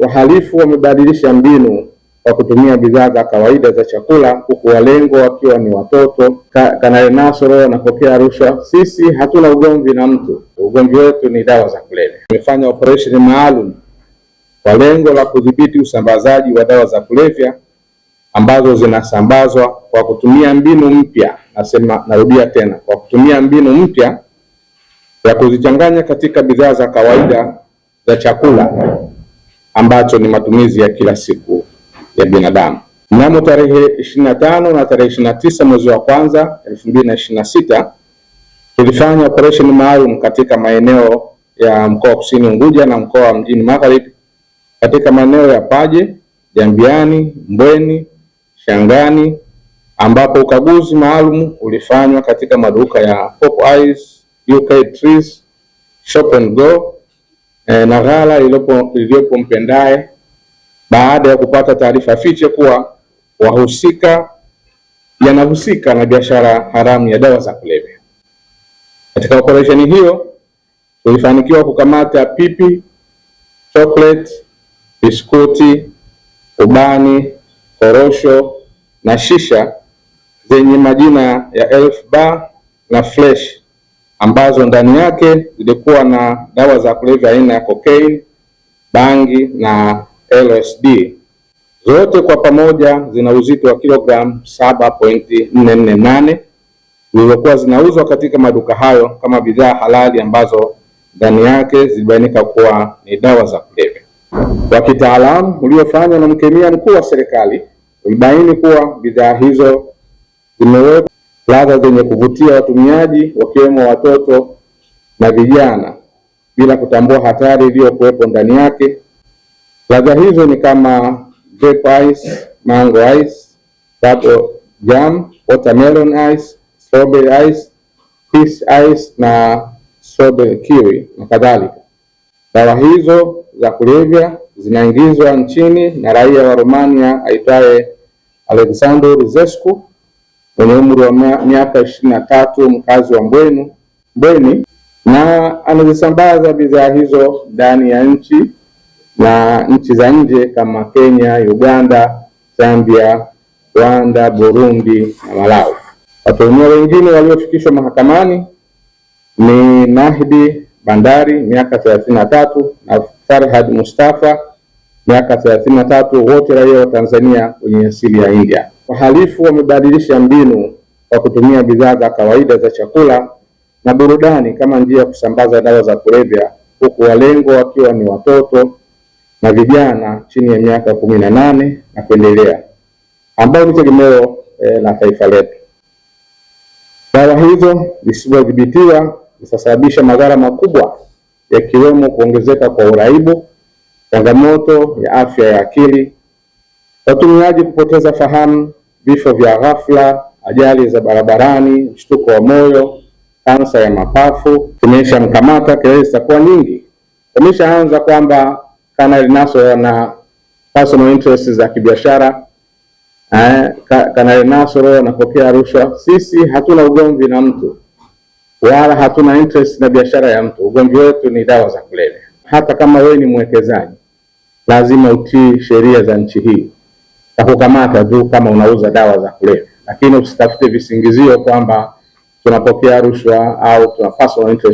wahalifu wamebadilisha mbinu kwa kutumia bidhaa za kawaida za chakula, huku walengo wakiwa ni watoto. Kanali Nasoro anapokea rushwa. Sisi hatuna ugomvi na mtu, ugomvi wetu ni dawa za kulevya. Tumefanya operesheni maalum kwa lengo la kudhibiti usambazaji wa dawa za kulevya ambazo zinasambazwa kwa kutumia mbinu mpya. Narudia tena, kwa kutumia mbinu mpya ya kuzichanganya katika bidhaa za kawaida za chakula ambacho ni matumizi ya kila siku ya binadamu. Mnamo tarehe 25 na tarehe 29 mwezi wa kwanza 2026 tulifanya operation maalum katika maeneo ya mkoa wa Kusini Unguja na mkoa wa Mjini Magharibi, katika maeneo ya Paje, Jambiani, Mbweni, Shangani, ambapo ukaguzi maalum ulifanywa katika maduka ya Pop Eyes, UK Trees, Shop and Go na ghala lililopo Mpendae, baada ya kupata taarifa fiche kuwa wahusika yanahusika na biashara haramu ya dawa za kulevya. Katika operesheni hiyo tulifanikiwa kukamata pipi, chocolate, biskuti, ubani, korosho na shisha zenye majina ya Elf Bar na Fresh, ambazo ndani yake zilikuwa na dawa za kulevya aina ya cocaine, bangi na LSD. Zote kwa pamoja zina uzito wa kilogramu 7.448 zilizokuwa zinauzwa katika maduka hayo kama bidhaa halali ambazo ndani yake zilibainika kuwa ni dawa za kulevya. Kwa kitaalamu uliofanywa na mkemia mkuu wa serikali, ulibaini kuwa bidhaa hizo zimewekwa ladha zenye kuvutia watumiaji wakiwemo watoto na vijana bila kutambua hatari iliyokuwepo ndani yake. Ladha hizo ni kama grape ice, mango ice, bubble jam, watermelon ice, strawberry ice, peach ice na strawberry kiwi na kadhalika. Dawa hizo za kulevya zinaingizwa nchini na raia wa Romania aitwaye Alexandru Rizescu mwenye umri wa miaka 23, mkazi wa Mbweni, na anazisambaza bidhaa hizo ndani ya nchi na nchi za nje kama Kenya, Uganda, Zambia, Rwanda, Burundi na Malawi. Watuhumiwa wengine waliofikishwa mahakamani ni Nahdi Bandari miaka 33 na Farhad Mustafa miaka 33, wote raia wa Tanzania wenye asili ya India. Wahalifu wamebadilisha mbinu kwa kutumia bidhaa za kawaida za chakula na burudani kama njia ya kusambaza dawa za kulevya, huku walengo wakiwa ni watoto na vijana chini ya miaka 18 na kuendelea, ambao ni tegemeo la taifa letu. Dawa hizo zisizodhibitiwa zitasababisha madhara makubwa, yakiwemo kuongezeka kwa uraibu, changamoto ya afya ya akili, watumiaji kupoteza fahamu, vifo vya ghafla, ajali za barabarani, mshtuko wa moyo, kansa ya mapafu. Tumeshamkamata, kelele zitakuwa nyingi. Tumeshaanza kwamba Kanali Nasoro ana personal interest za kibiashara. Kanali Nasoro anapokea rushwa. Sisi hatuna ugomvi na mtu wala hatuna interest na biashara ya mtu. Ugomvi wetu ni dawa za kulevya. Hata kama wewe ni mwekezaji, lazima utii sheria za nchi hii na kukamata tu kama unauza dawa za kulevya, lakini usitafute visingizio kwamba tunapokea rushwa au tuna personal interest.